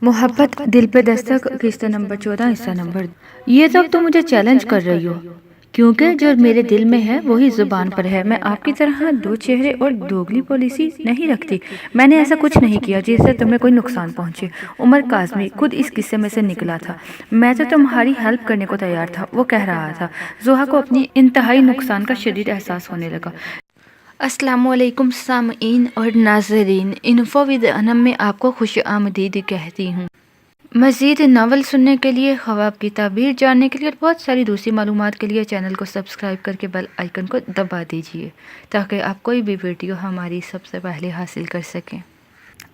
मोहब्बत दिल पे दस्तक किस्त नंबर 14 हिस्सा नंबर। ये सब तो मुझे चैलेंज कर रही हो, क्योंकि जो मेरे दिल में है वही जुबान पर है। मैं आपकी तरह दो चेहरे और दोगली पॉलिसी नहीं रखती। मैंने ऐसा कुछ नहीं किया जिससे तुम्हें कोई नुकसान पहुंचे। उमर काज़मी खुद इस किस्से में से निकला था। मैं तो तुम्हारी हेल्प करने को तैयार था, वो कह रहा था। जोहा को अपनी इंतहाई नुकसान का शदीद एहसास होने लगा। अस्सलामुअलैकुम सामईन और नाज़रीन, इन्फो विद अनम में आपको खुश आमदीद कहती हूँ। मज़ीद नावल सुनने के लिए, ख्वाब की ताबीर जानने के लिए और बहुत सारी दूसरी मालूमात के लिए चैनल को सब्सक्राइब करके बेल आइकन को दबा दीजिए, ताकि आप कोई भी वीडियो हमारी सबसे पहले हासिल कर सकें।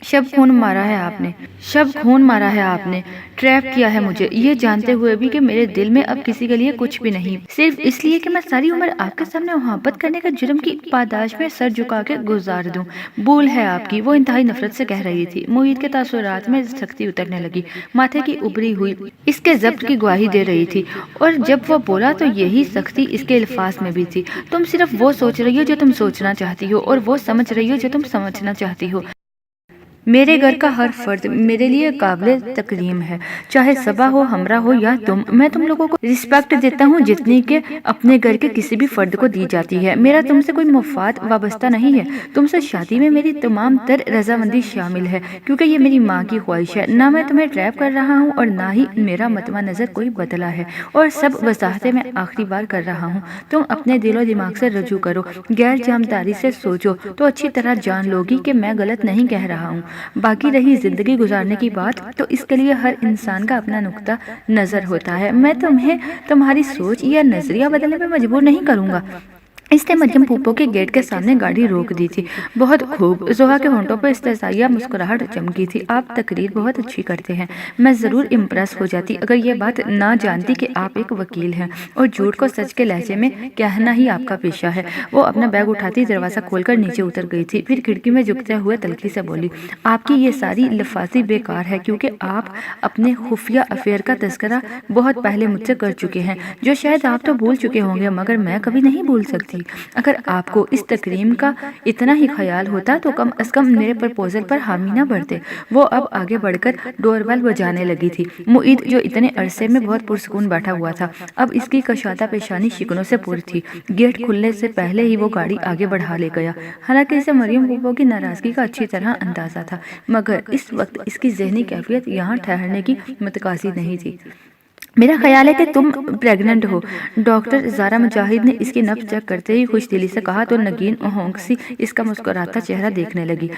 शब खून मारा है आपने, शब खून मारा है आपने, ट्रैप किया है मुझे, ये जानते हुए भी कि मेरे दिल में अब किसी के लिए कुछ भी नहीं, सिर्फ इसलिए कि मैं सारी उम्र आपके सामने मोहब्बत करने का जुर्म की पादाश में सर झुका के गुजार दूं। भूल है आपकी, वो इंतहाई नफरत से कह रही थी। मुईद के तासुरात में सख्ती उतरने लगी, माथे की उभरी हुई इसके जब्त की गवाही दे रही थी, और जब वो बोला तो यही सख्ती इसके अल्फाज में भी थी। तुम सिर्फ वो सोच रही हो जो तुम सोचना चाहती हो, और वो समझ रही हो जो तुम समझना चाहती हो। मेरे घर का हर फर्द मेरे लिए काबिल तकरीम है, चाहे सबा हो, हमरा हो या तुम। मैं तुम लोगों को रिस्पेक्ट देता हूँ जितनी के अपने घर के किसी भी फर्द को दी जाती है। मेरा तुमसे कोई मफाद वाबस्ता नहीं है। तुमसे शादी में मेरी तमाम तर रजामंदी शामिल है, क्योंकि ये मेरी माँ की ख्वाहिश है। ना मैं तुम्हें ट्रैप कर रहा हूँ और ना ही मेरा मतवा नज़र कोई बदला है, और सब वजाहतें मैं आखिरी बार कर रहा हूँ। तुम अपने दिलो दिमाग से रजू करो, गैर जामदारी से सोचो तो अच्छी तरह जान लोगी कि मैं गलत नहीं कह रहा हूँ। बाकी रही जिंदगी गुजारने की बात, तो इसके लिए हर इंसान का अपना नुक्ता नजर होता है। मैं तुम्हें तुम्हारी सोच या नजरिया बदलने में मजबूर नहीं करूंगा। इसने मरियम फूफो के गेट के सामने गाड़ी रोक दी थी। बहुत खूब, जोहा के होंठों पर इस्तेज़ाइया मुस्कुराहट चमकी थी। आप तकरीर बहुत अच्छी करते हैं। मैं ज़रूर इम्प्रेस हो जाती अगर ये बात ना जानती कि आप एक वकील हैं और झूठ को सच के लहजे में कहना ही आपका पेशा है। वो अपना बैग उठाती दरवाज़ा खोलकर नीचे उतर गई थी, फिर खिड़की में झुकते हुए तलखी से बोली, आपकी ये सारी लफाजी बेकार है, क्योंकि आप अपने खुफिया अफेयर का तस्करा बहुत पहले मुझसे कर चुके हैं, जो शायद आप तो भूल चुके होंगे, मगर मैं कभी नहीं भूल सकती। अगर आपको इस तकरीम का इतना ही ख्याल होता तो कम अज कम मेरे प्रपोजल पर हामी ना भरते। वो अब आगे बढ़कर डोरबेल बजाने लगी थी। मुईद, जो इतने अरसे में बहुत पुरसकून बैठा हुआ था, अब इसकी कशादा पेशानी शिकनों से पुर थी। गेट खुलने से पहले ही वो गाड़ी आगे बढ़ा ले गया। हालांकि इसे मरियम फूफो की नाराजगी का अच्छी तरह अंदाजा था, मगर इस वक्त इसकी जहनी कैफियत यहाँ ठहरने की मुतकासी नहीं थी। मेरा ख्याल है कि तुम प्रेग्नेंट हो, डॉक्टर ज़ारा मुजाहिद ने इसकी नब्ज चेक करते ही खुश दिली से कहा, तो नगीन होंकसी इसका मुस्कुराता चेहरा देखने लगी।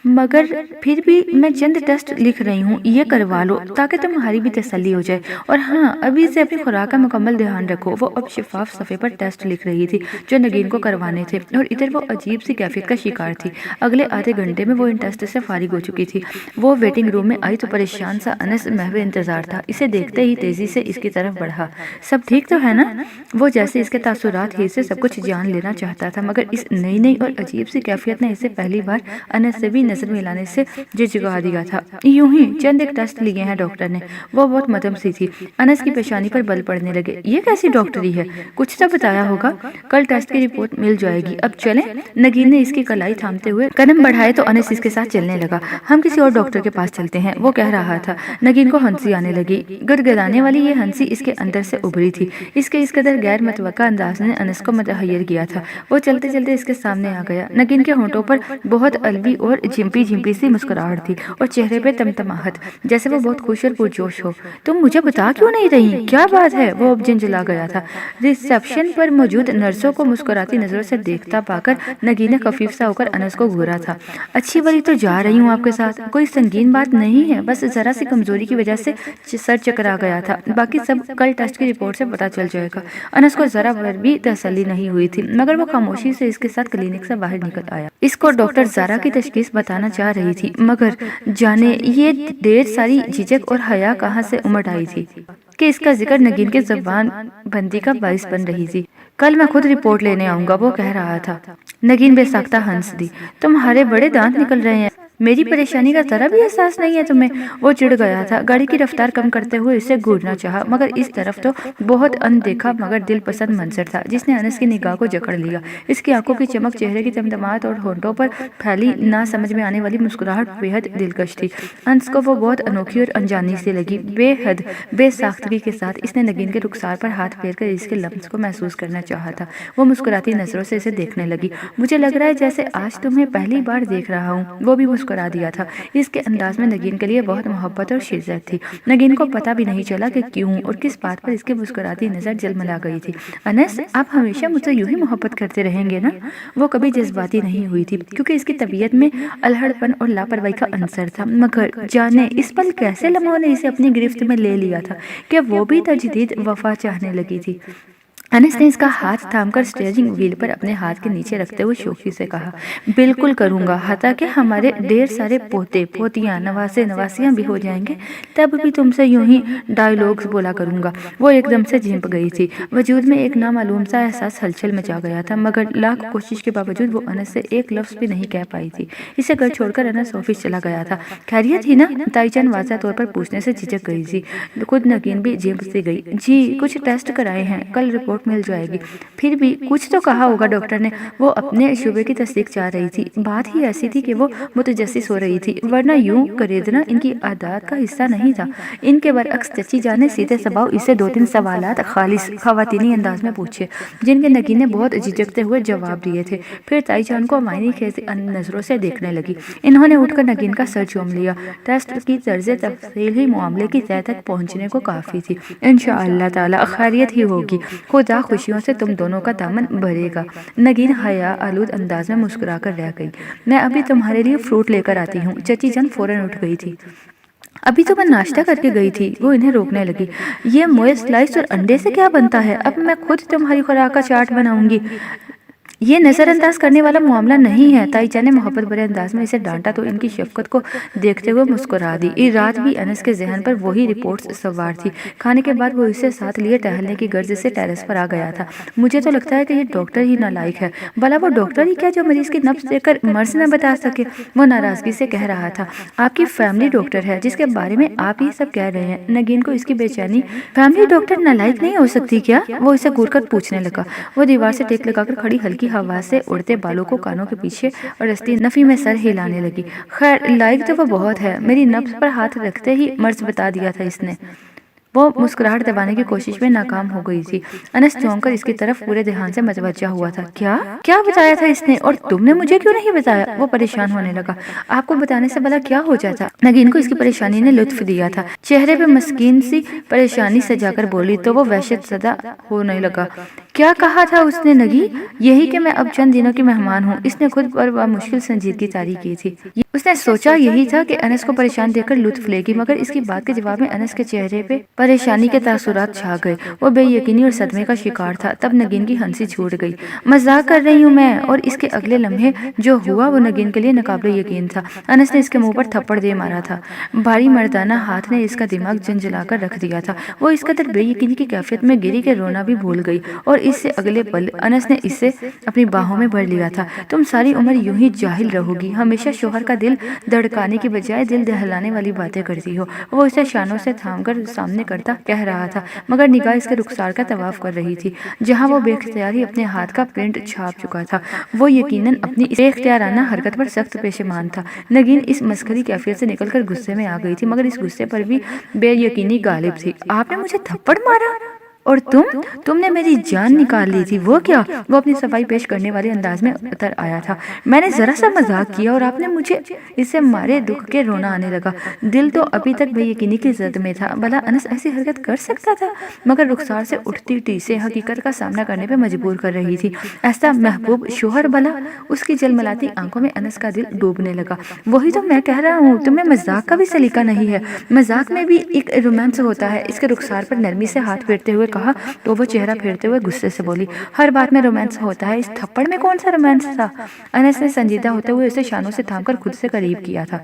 मगर फिर भी मैं चंद टेस्ट लिख रही हूँ, ये करवा लो ताकि तुम्हारी भी तसल्ली हो जाए। और हाँ, अभी से अपनी खुराक का मुकम्मल ध्यान रखो। वो अब शिफाफ सफ़े पर टेस्ट लिख रही थी जो नगीन को करवाने थे, और इधर वो अजीब सी कैफियत का शिकार थी। अगले आधे घंटे में वो इन टेस्ट से फारिग हो चुकी थी। वो वेटिंग रूम में आई तो परेशान सा अनस महवे इंतजार था। इसे देखते ही तेजी से इसकी तरफ बढ़ा। सब ठीक तो है ना? वो जैसे इसके तासुरात ही से सब कुछ जान लेना चाहता था, मगर इस नई और अजीब सी कैफियत ने इसे पहली बार अनस से भी नजर मिलाने से झिझका दिया था। यूं ही चंद एक टेस्ट लिए हैं डॉक्टर ने। वो बहुत मदम सी थी। अनस की पेशानी पर बल पड़ने लगे। ये कैसी डॉक्टरी है? कुछ तो बताया होगा। कल टेस्ट की रिपोर्ट मिल जाएगी। अब चलें? नगीन ने इसकी कलाई थामते हुए कदम बढ़ाए तो अनस इसके साथ चलने लगा। हम किसी और डॉक्टर के पास चलते हैं, वो कह रहा था। नगीन को हंसी आने लगी। गुदगुदाने वाली ये हंसी इसके अंदर से उभरी थी। इसके इस कदर गैर मतवक्का अंदाज ने अनस को मतहय्यर किया था। वो चलते चलते इसके सामने आ गया। नगीन के होंठों पर बहुत अलवी और झिम्पी झिम्पी सी मुस्कुराहट थी, और चेहरे पे तमतमाहट, जैसे वो बहुत खुश और पुरजोश हो। तुम मुझे बता क्यों नहीं रही? क्या बात है? वो अब झंझला गया था। रिसेप्शन पर मौजूद नर्सों को मुस्कुराती नजरों से देखता पाकर नगीन ने खफीफ सा होकर अनस को घूरा था। अच्छी बड़ी तो जा रही हूँ आपके साथ, कोई संगीन बात नहीं है, बस जरा सी कमजोरी की वजह से सर चकरा गया था। बाकी सब कल टेस्ट की रिपोर्ट से पता चल जाएगा। अनस को जरा भर भी तसल्ली नहीं हुई थी, मगर वो खामोशी से इसके साथ क्लिनिक से बाहर निकल आया। इसको डॉक्टर ज़ारा की तशखीस बताना चाह रही थी, मगर जाने ये ढेर सारी झिझक और हया कहाँ से उमड़ आई थी कि इसका जिक्र नगीन के ज़बान बंदी का बाइस बन रही थी। कल मैं खुद रिपोर्ट लेने आऊंगा, वो कह रहा था। नगीन बेसाख्ता हंस दी। तुम्हारे बड़े दांत निकल रहे हैं। मेरी परेशानी का जरा भी एहसास नहीं है तुम्हें? वो चिढ़ गया था। गाड़ी की रफ्तार कम करते हुए इसे घूरना चाहा, मगर इस तरफ तो बहुत अनदेखा मगर दिलपसंद मंजर था जिसने अनस की निगाह को जकड़ लिया। इसकी आंखों की चमक, चेहरे की तमतमाहट और होंठों पर फैली ना समझ में आने वाली मुस्कुराहट बेहद दिलकश थी। अनस को वो बहुत अनोखी और अनजानी सी लगी। बेहद बेसाख्तगी के साथ इसने नगीन के रुखसार पर हाथ फेर कर इसके लम्स को महसूस करना चाहा था। वो मुस्कुराती नजरों से इसे देखने लगी। मुझे लग रहा है जैसे आज तुम्हें पहली बार देख रहा हूँ, वो भी मुस्कुरा दिया था। इसके अंदाज में नगीन के लिए बहुत मोहब्बत और शिद्दत थी। नगीन को पता भी नहीं चला कि क्यों और किस बात पर इसकी मुस्कुराती नजर जलमला गई थी। अनस, आप हमेशा मुझसे यूं ही मोहब्बत करते रहेंगे ना? वो कभी जज्बाती नहीं हुई थी क्योंकि इसकी तबीयत में अल्हड़पन और लापरवाही का अंसर था, मगर जाने इस पल कैसे लम्हों ने इसे अपनी गिरफ्त में ले लिया था कि वो भी तजदीद वफा चाहने लगी थी। अनस ने इसका हाथ थामकर स्टीयरिंग व्हील पर अपने हाथ के नीचे रखते हुए शौकी से कहा, बिल्कुल करूंगा, हता कि हमारे ढेर सारे पोते पोतियां नवासे नवासियां भी हो जाएंगे, तब भी तुमसे यूं ही डायलॉग्स बोला करूंगा। वो एकदम से झिंप गई थी। वजूद में एक नामालूम सा एहसास हलचल मचा गया था, मगर लाख कोशिश के बावजूद वो अनस से एक लफ्ज भी नहीं कह पाई थी। इसे घर छोड़कर अनस ऑफिस चला गया था। खैरियत ही ना? ताईजान वाज़ा तौर पर पूछने से झिझक गई थी। खुद नगीन भी झिंप सी गई। जी, कुछ टेस्ट कराए हैं, कल रिपोर्ट मिल जाएगी। फिर भी कुछ तो कहा होगा डॉक्टर ने। वो अपने शुबे की तस्दीक चाह रही थी। बात ही ऐसी थी कि वो मुतजस्सिस हो रही थी, वरना यूं खरीदना इनकी आदत का हिस्सा नहीं था। इनके बरअक्स चची जान ने सीधे सबाव इसे 2-3 सवालात खालिस खवातीनी अंदाज में पूछे, जिनके नगीन ने बहुत झिझकते हुए जवाब दिए थे। फिर ताईजान को मायने खेज नजरों से देखने लगी। इन्होंने उठकर नगीन का सर चूम लिया। टेस्ट की तर्ज तफसील ही मामले की तह तक पहुंचने को काफी थी। इंशाअल्लाह ताला खैरियत ही होगी। खुदा खुशियों से तुम दोनों का दामन भरेगा। नगीन हया आलूद अंदाज में मुस्कुरा कर रह गई। मैं अभी तुम्हारे लिए फ्रूट लेकर आती हूँ। चची जान फौरन उठ गई थी। अभी तो मैं नाश्ता करके गई थी। वो इन्हें रोकने लगी। ये मोए स्लाइस और अंडे से क्या बनता है? अब मैं खुद तुम्हारी खुराक का चाट बनाऊंगी। ये नज़रअंदाज करने वाला मामला नहीं है। ताईजा ने मोहब्बत भरे अंदाज में इसे डांटा तो इनकी शफकत को देखते हुए मुस्कुरा दी। ये रात भी अनस के जहन पर वही रिपोर्ट्स सवार थी। खाने के बाद वो इसे साथ लिए टहलने की गर्ज से टेरेस पर आ गया था। मुझे तो लगता है कि ये डॉक्टर ही नालायक है। भला वो डॉक्टर ही क्या जो मरीज की नब्ज देखकर मर्ज न बता सके? वो नाराजगी से कह रहा था। आपकी फैमिली डॉक्टर है जिसके बारे में आप ही सब कह रहे हैं। नगीन को इसकी बेचैनी, फैमिली डॉक्टर नालायक नहीं हो सकती क्या? वो इसे घूरकर पूछने लगा। वो दीवार से टेक लगाकर खड़ी हल्की हवा से उड़ते बालों को कानों के पीछे और रस्ती नफी में सर हिलाने लगी। खैर, लायक तो वो बहुत है। मेरी नब्ज पर हाथ रखते ही मर्ज बता दिया था इसने। वो मुस्कुराहट दबाने की कोशिश में नाकाम हो गई थी। अनस चौंक कर इसकी तरफ पूरे ध्यान से मतवज्जा हुआ था। क्या क्या बताया था इसने, और तुमने मुझे क्यों नहीं बताया? वो परेशान होने लगा। आपको बताने से भला क्या हो जाता? नगीन को इसकी परेशानी ने लुत्फ दिया था। चेहरे पे मस्कीन सी परेशानी सजाकर बोली तो वो वहशत ज़दा होने लगा। क्या कहा था उसने नगी? यही कि मैं अब चंद दिनों की मेहमान हूँ। इसने खुद पर मुश्किल संजीदगी तारी की थी। उसने सोचा यही था कि अनस को परेशान देखकर लुत्फ लेगी, मगर इसकी बात के जवाब में अनस के चेहरे पे परेशानी के तासुरात छा गए। वो बेयकीनी और सदमे का शिकार था। तब नगीन की हंसी छूट गई। मजाक कर रही हूँ मैं। और इसके अगले लम्हे जो हुआ वो नगीन के लिए नाकाबिले यकीन था। अनस ने इसके मुंह पर थप्पड़ दे मारा था। भारी मर्दाना हाथ ने इसका दिमाग झंझलाकर रख दिया था। वो इस कदर बेयकीनी की कैफियत में गिरी के रोना भी भूल गई, और इससे अगले पल अनस ने इसे अपनी बाहों में भर लिया था। तुम सारी उम्र यूं ही जाहिल रहोगी, हमेशा शोहर का दिल धड़काने की बजाय दिल दहलाने वाली बातें करती हो। वो इसे शानों से थामकर सामने करता कह रहा था, मगर निगाह इसके रुखसार का तवाफ कर रही थी, जहां वो बेख्तियार ही अपने हाथ का प्रिंट छाप चुका था। वो यकीनन अपनी बेख्तियाराना हरकत पर सख्त पेशेमान था। नगीन इस मस्खरी कैफियत से निकलकर गुस्से में आ गई थी, मगर इस गुस्से पर भी बेयकीनी गालिब थी। आपने मुझे थप्पड़ मारा? और तुमने मेरी जान निकाल ली थी। वो क्या? वो अपनी सफाई पेश करने वाले अंदाज में उतर आया था। मैंने जरा सा मजाक किया और आपने मुझे इससे मारे दुख के रोना आने लगा। दिल तो अभी तक बेयकीनी की जद में था। भला अनस ऐसी हरकत कर सकता था? मगर रुखसार से उठती टीसे हकीकत का सामना करने पे मजबूर कर रही थी। ऐसा महबूब शोहर भला? उसकी जलमलाती आंखों में अनस का दिल डूबने लगा। वही तो मैं कह रहा हूँ, तुम्हें मजाक का भी सलीका नहीं है। मजाक में भी एक रोमांस होता है। इसके रुखसार पर नरमी से हाथ फेरते हुए कहा तो वो चेहरा फेरते हुए गुस्से से बोली, हर बात में रोमांस होता है, इस थप्पड़ में कौन सा रोमांस था? अनस ने संजीदा होते हुए उसे शानों से थामकर खुद से करीब किया था।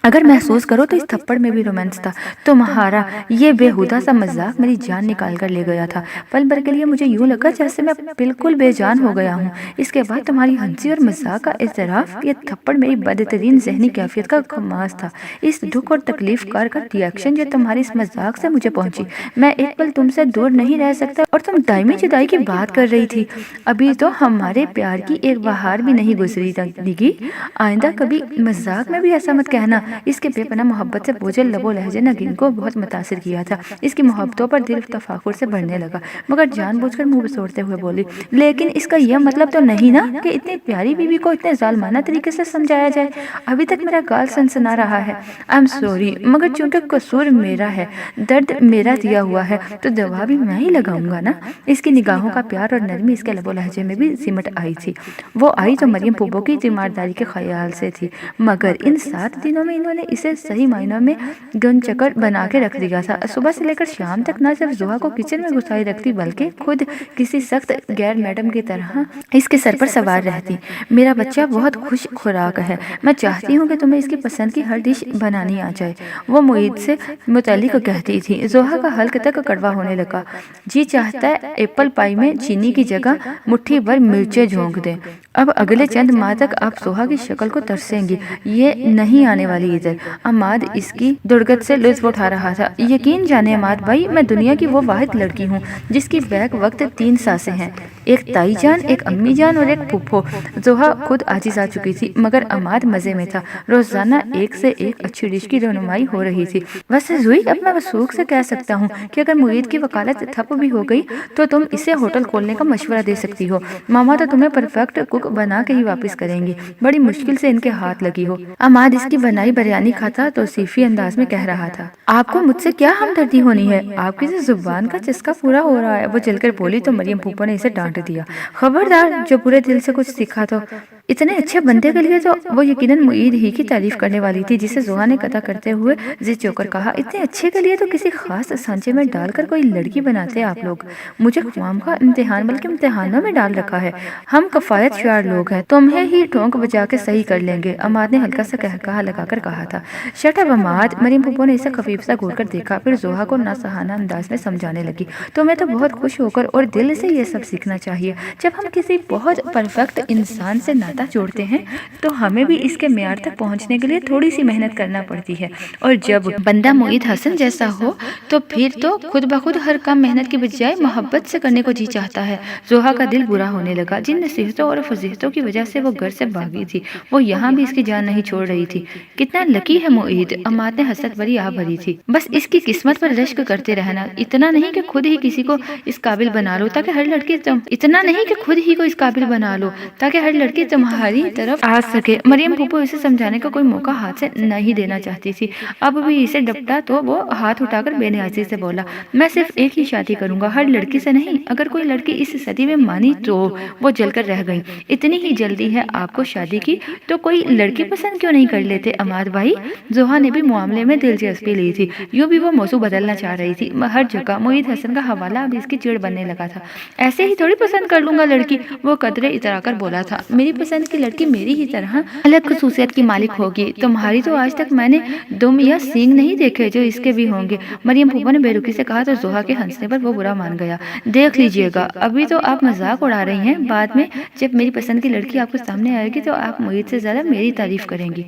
अगर महसूस करो तो इस थप्पड़ में भी रोमांस था। तुम्हारा ये बेहुदा सा मजाक मेरी जान निकाल कर ले गया था। पल भर के लिए मुझे यूं लगा जैसे मैं बिल्कुल बेजान हो गया हूँ। इसके बाद तुम्हारी हंसी और मजाक का इज़राफ, ये थप्पड़ मेरी बदतरीन जहनी कैफियत का खमास था। इस दुख और तकलीफ कर रिएक्शन जो तुम्हारी इस मजाक से मुझे पहुंची, मैं एक पल तुमसे दूर नहीं रह सकता। और तुम दायमी जुदाई की बात कर रही थी। अभी तो हमारे प्यार की एक बहार भी नहीं गुजरी निगी। आइंदा कभी मजाक में भी ऐसा मत कहना। इसके बेपनाह मोहब्बत से बोझल लबो लहजे नगीन को बहुत मुतासिर किया था। इसकी मोहब्बतों पर दिल तफाकुर से बढ़ने लगा, मगर जानबूझकर मुंह बसोड़ते हुए बोली, लेकिन इसका यह मतलब तो नहीं ना कि इतनी प्यारी बीवी को इतने जालमाना तरीके से समझाया जाए। अभी तक मेरा गाल सनसना रहा है। आई एम सॉरी, मगर चूंकि कसूर मेरा है, दर्द मेरा दिया हुआ है, तो दवा भी मैं ही लगाऊंगा ना। इसकी निगाहों का प्यार और नरमी इसके लबो लहजे में भी सिमट आई थी। वो आई तो मरियम फूफो की तीमारदारी के ख्याल से थी, मगर इन 7 दिनों में इन्होंने इसे सही मायनों में गनचक्कर बना के रख दिया था। सुबह से लेकर शाम तक न सिर्फ जुहा को किचन में घुसाई रखती, बल्कि खुद किसी सख्त गैर मैडम की तरह इसके सर पर सवार रहती। मेरा बच्चा बहुत खुश खुराक है, मैं चाहती हूँ कि तुम्हें इसकी पसंद की हर डिश बनानी आ जाए, वो मुईद से मुतल्लिक कहती थी। जुहा का हल्क तक कड़वा होने लगा। जी चाहता है एप्पल पाई में चीनी की जगह मुट्ठी भर मिर्चें झोंक दें। अब अगले चंद माह तक आप सोहा की शक्ल को तरसेंगी, ये नहीं आने वाली इधर। अमाद इसकी दुर्गत से लुत्फ उठा रहा था। यकीन जाने अमाद भाई, मैं दुनिया की वो वाहिद लड़की हूँ जिसकी बैक वक्त 3 सासें हैं, एक ताई जान, एक अम्मी जान और एक फूफो। जोहा खुद आजिज आ चुकी थी, मगर अमाद मजे में था। रोजाना एक से एक अच्छी डिश की रनुमाई हो रही थी। वैसे जुई, अब मैं वसूख से कह सकता हूँ कि अगर मुईद की वकालत ठप भी हो गई तो तुम इसे होटल खोलने का मशवरा दे सकती हो। मामा तो तुम्हें परफेक्ट कुक बना के ही वापस करेंगी, बड़ी मुश्किल से इनके हाथ लगी हो। अमाद इसकी बनाई बिरयानी खाता तो सीफी अंदाज में कह रहा था, आपको मुझसे क्या हमदर्दी होनी है, आपकी से जुबान का चस्का पूरा हो रहा है। वो जलकर बोली तो मरियम फूफो ने इसे डांट दिया, खबरदार, जो पूरे दिल से कुछ सीखा तो इतने अच्छे बंदे के लिए तो वो यकीनन मुईद ही की तारीफ करने वाली थी, जिसे जोहा ने कता करते हुए जिद चौकर कहा, इतने अच्छे के लिए तो किसी खास सांचे में डालकर कोई लड़की बनाते आप लोग। मुझे ख्वाम का इम्तिहान बल्कि इम्तिहानों में डाल रखा है। हम कफायत शुआर लोग हैं, तुम्हें ही ठोंक बजा के सही कर लेंगे। अमाद ने हल्का सा कहकहा लगाकर कहा था। शट अप अमाद, मरियम फूफो ने इसे खफीफ सा घूर कर देखा, फिर जोहा को नासहाना अंदाज में समझाने लगी, तुम्हें तो बहुत खुश होकर और दिल से ये सब सीखना चाहिए। जब हम किसी बहुत परफेक्ट इंसान से नाता जोड़ते हैं तो हमें भी इसके मेयार तक पहुंचने के लिए थोड़ी सी मेहनत करना पड़ती है, और जब बंदा मुईद हसन जैसा हो तो फिर तो खुद ब खुद हर काम मेहनत की बजाय मोहब्बत से करने को जी चाहता है। जोहा का दिल बुरा होने लगा। जिन नसीहतों और फजीहतों की वजह से वो घर से भागी थी, वो यहाँ भी इसकी जान नहीं छोड़ रही थी। कितना लकी है मुईद, अमाद ने हसरत भरी आ भरी थी। बस इसकी किस्मत पर रश्क करते रहना, इतना नहीं कि खुद ही किसी को इस काबिल बना लो ताकि हर लड़की इतना नहीं कि खुद ही को इस काबिल बना लो ताकि हर लड़की तुम्हारी तरफ आ सके। मरियम फूफो इसे समझाने का कोई मौका हाथ से नहीं देना चाहती थी। अब भी इसे डपटा तो वो हाथ उठाकर बेनियाजी से बोला, मैं सिर्फ एक ही शादी करूंगा, हर लड़की से नहीं। अगर कोई लड़की इस सदी में मानी तो वो जलकर रह गई। इतनी ही जल्दी है आपको शादी की तो कोई लड़की पसंद क्यों नहीं कर लेते अमाद भाई। जोहा ने भी मामले में दिलचस्पी ली थी। यूं भी वो मौसू बदलना चाह रही थी। हर जगह मुईद हसन का हवाला अब इसकी चिड़ बनने लगा था। ऐसे ही थोड़ी पसंद कर लूंगा लड़की, वो कदरे इतरा कर बोला था। मेरी पसंद की लड़की मेरी ही तरह अलग खसूसियत की मालिक होगी। तुम्हारी तो आज तक मैंने दुम या सींग नहीं देखे जो इसके भी होंगे, मरियम फूफो ने बेरुखी से कहा तो जोहा के हंसने पर वो बुरा मान गया। देख लीजिएगा, अभी तो आप मजाक उड़ा रही हैं, बाद में जब मेरी पसंद की लड़की आपके सामने आएगी तो आप मुईद से ज्यादा मेरी तारीफ करेंगी।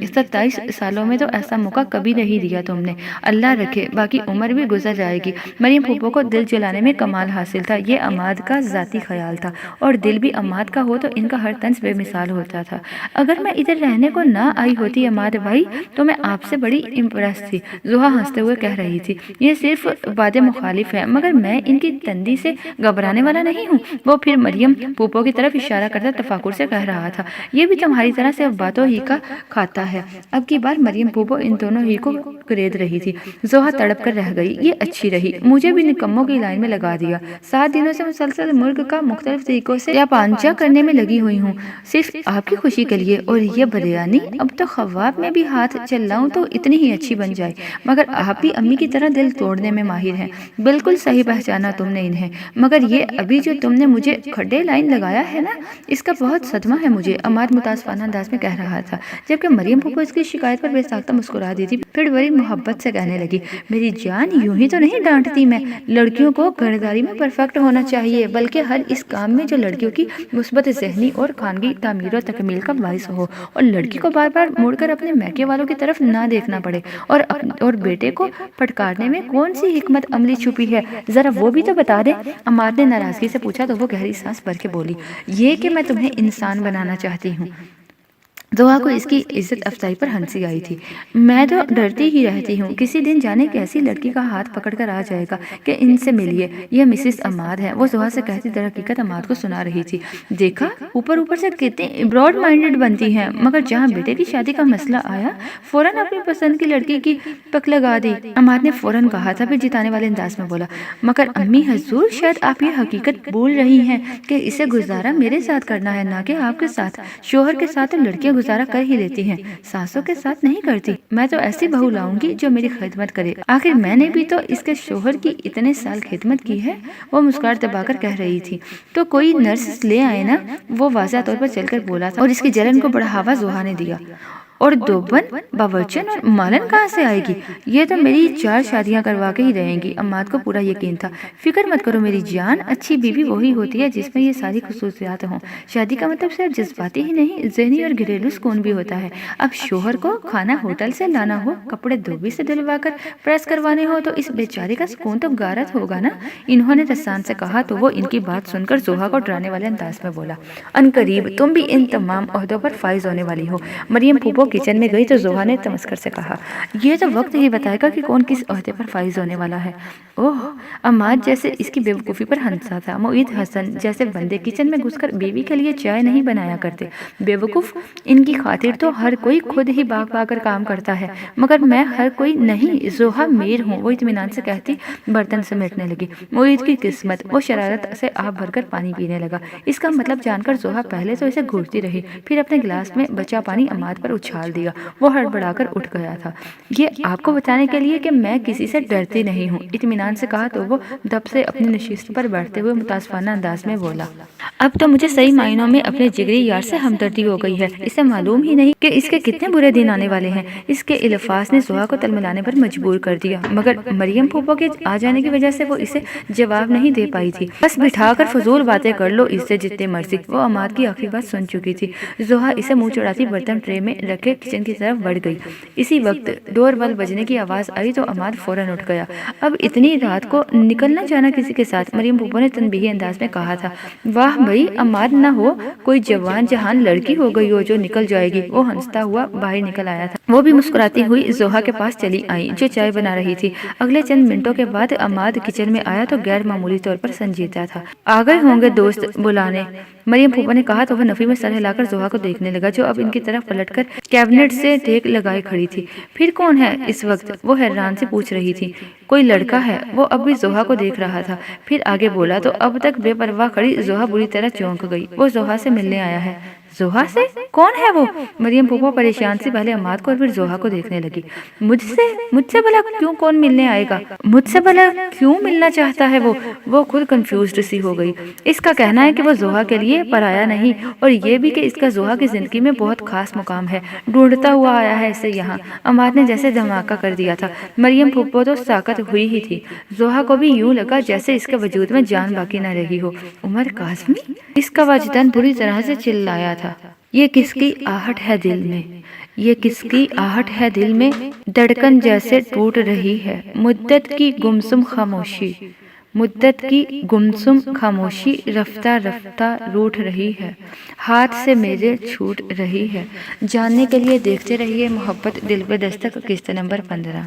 27 सालों में तो ऐसा मौका कभी नहीं दिया तुमने, अल्लाह रखे बाकी उम्र भी गुजर जाएगी। मरियम फूफो को दिल जलाने में कमाल हासिल था। ये अमाद का जाती ख्याल था, और दिल भी अमाद का हो तो इनका हर तंज बेमिसाल होता था। अगर मैं इधर रहने को ना आई होती अमाद भाई तो मैं आपसे बड़ी इम्प्रेस थी, जोहा हंसते हुए कह रही थी। ये सिर्फ वादे मुखालिफ है, मगर मैं इनकी तंदी से घबराने वाला नहीं हूँ। वो फिर मरियम फूफो की तरफ इशारा करता तफाकुर से कह रहा था, ये भी तुम्हारी तरह से बातों ही का खाता है। अब की बार मरियम फूफो इन दोनों ही को खरीद रही थी। जोहा तड़प कर रह गई, ये अच्छी रही, मुझे भी निकम्मों की लाइन में लगा दिया। 7 दिनों से मुसलसल मुल्क का मुख्तलिफ तरीकों से या पांचा करने में लगी हुई हूँ। हूँ सिर्फ आपकी खुशी के लिए, और ये बिरयानी अब तो ख्वाब में भी हाथ चलाऊं तो इतनी ही अच्छी बन जाए। मगर आप भी अम्मी की तरह दिल तोड़ने में माहिर हैं। बिल्कुल सही पहचाना तुमने इन्हें। मगर ये अभी जो तुमने मुझे खड्डे लाइन लगाया है ना, इसका बहुत सदमा है मुझे, अमाद मुतासफाना अंदाज में कह रहा था, जबकि मरियम फूफो इसकी शिकायत पर बेसाख्ता मुस्कुरा दी थी। फिर बड़ी मोहब्बत से कहने लगी, मेरी जान, यूं ही तो नहीं डांटती मैं। लड़कियों को घरदारी में परफेक्ट होना चाहिए, बल्कि हर इस काम में जो लड़कियों की मुस्बत ज़हनी और खानगी तामीर और तकमील का बाइस हो, और लड़की को बार बार मुड़कर अपने मैके वालों की तरफ ना देखना पड़े। और बेटे को फटकारने में कौन सी हिकमत अमली छुपी है, जरा वो भी तो बता दे। अमाद ने नाराजगी से पूछा तो वो गहरी सांस भर के बोली, ये कि मैं तुम्हें इंसान बनाना चाहती हूँ। जोहा को इसकी इज्जत अफजाई पर हंसी आई थी। मैं तो डरती ही रहती हूँ, किसी दिन जाने कैसी लड़की का हाथ पकड़कर आ जाएगा कि इनसे मिलिए, यह मिसिस अमाद है। वो जोहा से कहती दर हकीकत अमाद को सुना रही थी। देखा, ऊपर ऊपर से कितनी ब्रॉड माइंडेड बनती हैं, मगर जहाँ बेटे की शादी का मसला आया फौरन अपनी पसंद की लड़की की पक लगा दी। अमाद ने फौरन कहा था, फिर जिताने वाले अंदाज में बोला, मगर अम्मी हजूर, शायद आप ये हकीकत भूल रही हैं कि इसे गुजारा मेरे साथ करना है, ना कि आपके साथ। शोहर के साथ लड़कियां गुजारा कर ही लेती हैं, सासों के साथ नहीं करती। मैं तो ऐसी बहू लाऊंगी जो मेरी खिदमत करे। आखिर मैंने भी तो इसके शोहर की इतने साल खिदमत की है। वो मुस्कुराहट दबाकर कह रही थी। तो कोई नर्स ले आए ना, वो वाज़ह तौर पर चलकर बोला था, और इसकी जलन को बढ़ावा जोहा ने दिया। और दोबन, बावर्चन और मालन कहाँ से आएगी? ये तो मेरी 4 शादियां करवा के ही रहेंगी। अम्माद को पूरा यकीन था। फिक्र मत करो मेरी जान, अच्छी बीवी वही होती है जिसमें ये सारी खुसूसियात हों। शादी का मतलब सिर्फ जज्बाती ही नहीं, ज़हनी और घरेलू सुकून भी होता है। अब शोहर को खाना होटल से लाना हो, कपड़े धोबी से दिलवाकर प्रेस करवाने हो, तो इस बेचारे का सुकून तो गारत होगा ना। इन्होंने रसान से कहा तो वो इनकी बात सुनकर जोहा को डराने वाले अंदाज में बोला, अनकरीब तुम भी इन तमाम ओहदों पर फाइज होने वाली हो। मरियम फूफो किचन में गई तो जोहा ने तमस्कर से कहा, यह तो वक्त ही बताएगा कि कौन किस ओहदे पर फाइज होने वाला है। ओह, अम्माद जैसे इसकी बेवकूफ़ी पर हंसा था। मुईद हसन जैसे बंदे किचन में घुसकर बीवी के लिए चाय नहीं बनाया करते। बेवकूफ़, इनकी खातिर तो हर कोई खुद ही भाग भाग कर काम करता है, मगर मैं हर कोई नहीं, जोहा मीर हूँ। वो इत्मीनान से कहती बर्तन समेटने लगी। मुईद की किस्मत, वो शरारत से आप भरकर पानी पीने लगा। इसका मतलब जानकर जोहा पहले तो इसे घूरती रही, फिर अपने गिलास में बचा पानी अम्माद पर उछाल दिया। वो हड़बड़ाकर उठ गया था। ये आपको बताने के लिए कि मैं किसी से डरती नहीं हूँ, इत्मीनान से कहा तो वो दब से अपनी नशिस्त पर बैठते हुए मुतासफाना अंदाज में बोला, अब तो मुझे सही मायनों में अपने जिगरी यार से हमदर्दी हो गई है। इसे मालूम ही नहीं कि इसके कितने बुरे दिन आने वाले हैं। इसके इल्फाज ने जोहा को तलमिलाने पर मजबूर कर दिया, मगर मरियम फूफो के आ जाने की वजह से वो इसे जवाब नहीं दे पाई थी। बस बिठाकर फजूल बातें कर लो इससे जितने मर्जी। वो अम्माद की आखिरी बात सुन चुकी थी। जोहा इसे मुंह चढ़ाती बर्तन ट्रे में रखे किचन की तरफ बढ़ गई। इसी वक्त डोर बेल बजने की आवाज़ आई तो अम्माद फौरन उठ गया। अब इतनी रात को निकलना जाना किसी के साथ, मरियम फूफो ने तनबीही अंदाज में कहा था। वाह भाई, अम्माद ना हो कोई जवान जहान लड़की हो गई हो जो निकल जाएगी। वो हंसता हुआ बाहर निकल आया था। वो भी मुस्कुराती हुई जोहा के पास चली आई जो चाय बना रही थी। अगले चंद मिनटों के बाद अम्माद किचन में आया तो गैर मामूली तौर पर संजीदा था। आ गए होंगे दोस्त बुलाने, मरियम फूफो ने कहा तो वह नफी में सर हिलाकर जोहा को देखने लगा, जो अब इनकी तरफ पलटकर कैबिनेट से टेक लगाए खड़ी थी। फिर कौन है इस वक्त? वो हैरान से पूछ रही थी। कोई लड़का है। वो अब भी जोहा को देख रहा था, फिर आगे बोला तो अब तक बेपरवाह खड़ी जोहा बुरी तरह चौंक गई। वो जोहा से मिलने आया है। जोहा से? कौन है वो? मरियम फूफो परेशान सी पहले अम्माद को और फिर जोहा को देखने लगी। मुझसे भला क्यों कौन मिलने आएगा? मुझसे भला क्यों मिलना चाहता है वो खुद कंफ्यूज्ड सी हो गई। इसका कहना है कि वो जोहा के लिए पराया नहीं, और ये भी कि इसका जोहा की जिंदगी में बहुत खास मुकाम है। ढूंढता हुआ आया है इसे यहाँ। अम्माद ने जैसे धमाका कर दिया था। मरियम फूफो तो साकत हुई ही थी। जोहा को भी यूं लगा जैसे इसके वजूद में जान बाकी न रही हो। उमर काज़मी? इसका वजदान बुरी तरह से चिल्लाया था। ये किसकी आहट है दिल में? ये किसकी आहट है दिल में? धड़कन जैसे टूट रही है। मुद्दत की गुमसुम खामोशी, मुद्दत की गुमसुम खामोशी रफ्ता रफ्ता रूठ रही है, हाथ से मेरे छूट रही है। जानने के लिए देखते रहिए मोहब्बत दिल पे दस्तक किस्त नंबर 15।